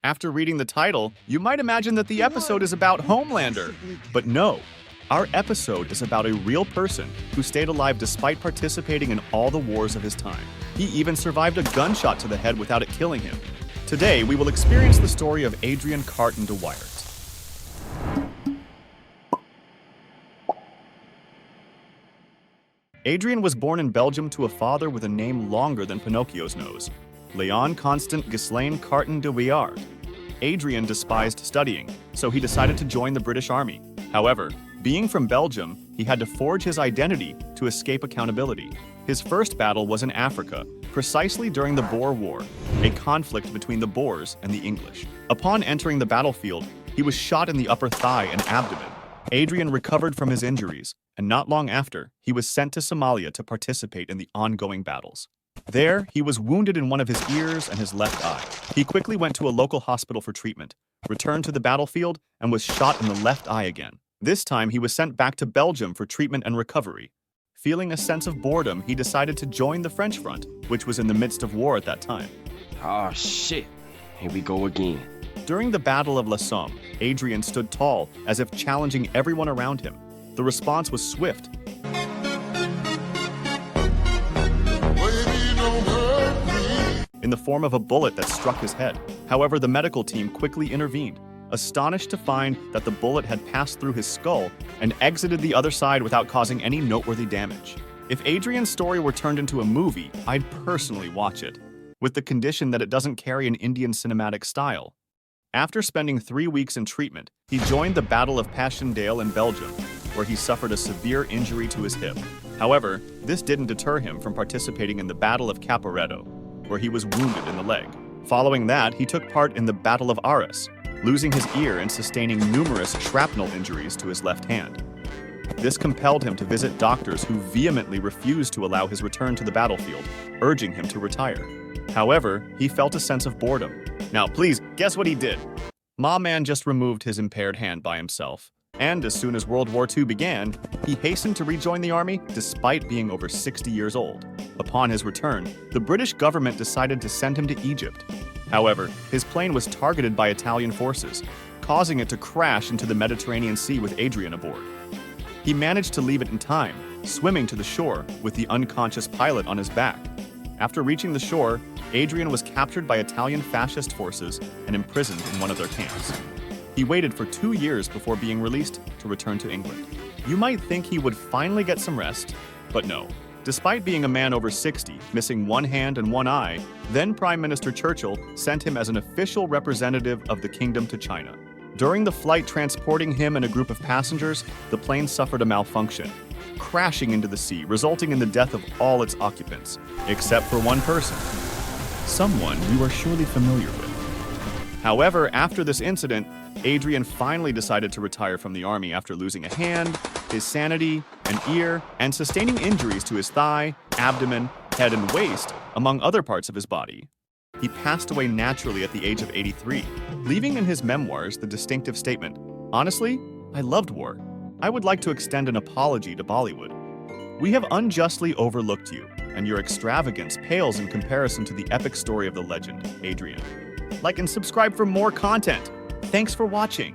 After reading the title, you might imagine that the episode is about Homelander. But no, our episode is about a real person who stayed alive despite participating in all the wars of his time. He even survived a gunshot to the head without it killing him. Today, we will experience the story of Adrian Carton de Wyatt. Adrian was born in Belgium to a father with a name longer than Pinocchio's nose, Léon Constant Ghislain Carton de Wyatt. Adrian despised studying, so he decided to join the British Army. However, being from Belgium, he had to forge his identity to escape accountability. His first battle was in Africa, precisely during the Boer War, a conflict between the Boers and the English. Upon entering the battlefield, he was shot in the upper thigh and abdomen. Adrian recovered from his injuries, and not long after, he was sent to Somalia to participate in the ongoing battles. There, he was wounded in one of his ears and his left eye. He quickly went to a local hospital for treatment, returned to the battlefield, and was shot in the left eye again. This time, he was sent back to Belgium for treatment and recovery. Feeling a sense of boredom, he decided to join the French front, which was in the midst of war at that time. Oh shit, here we go again. During the Battle of La Somme, Adrian stood tall, as if challenging everyone around him. The response was swift. In the form of a bullet that struck his head. However, the medical team quickly intervened, astonished to find that the bullet had passed through his skull and exited the other side without causing any noteworthy damage. If Adrian's story were turned into a movie, I'd personally watch it, with the condition that it doesn't carry an Indian cinematic style. After spending 3 weeks in treatment, he joined the Battle of Passchendaele in Belgium, where he suffered a severe injury to his hip. However, this didn't deter him from participating in the Battle of Caporetto, where he was wounded in the leg. Following that, he took part in the Battle of Arras, losing his ear and sustaining numerous shrapnel injuries to his left hand. This compelled him to visit doctors who vehemently refused to allow his return to the battlefield, urging him to retire. However, he felt a sense of boredom. Now please, guess what he did? Ma Man just removed his impaired hand by himself. And as soon as World War II began, he hastened to rejoin the army despite being over 60 years old. Upon his return, the British government decided to send him to Egypt. However, his plane was targeted by Italian forces, causing it to crash into the Mediterranean Sea with Adrian aboard. He managed to leave it in time, swimming to the shore with the unconscious pilot on his back. After reaching the shore, Adrian was captured by Italian fascist forces and imprisoned in one of their camps. He waited for 2 years before being released to return to England. You might think he would finally get some rest, but no. Despite being a man over 60, missing one hand and one eye, then Prime Minister Churchill sent him as an official representative of the kingdom to China. During the flight transporting him and a group of passengers, the plane suffered a malfunction, crashing into the sea, resulting in the death of all its occupants, except for one person. Someone you are surely familiar with. However, after this incident, Adrian finally decided to retire from the army after losing a hand, his sanity, an ear, and sustaining injuries to his thigh, abdomen, head, and waist, among other parts of his body. He passed away naturally at the age of 83, leaving in his memoirs the distinctive statement, "Honestly, I loved war. I would like to extend an apology to Bollywood. We have unjustly overlooked you, and your extravagance pales in comparison to the epic story of the legend, Adrian." Like and subscribe for more content. Thanks for watching.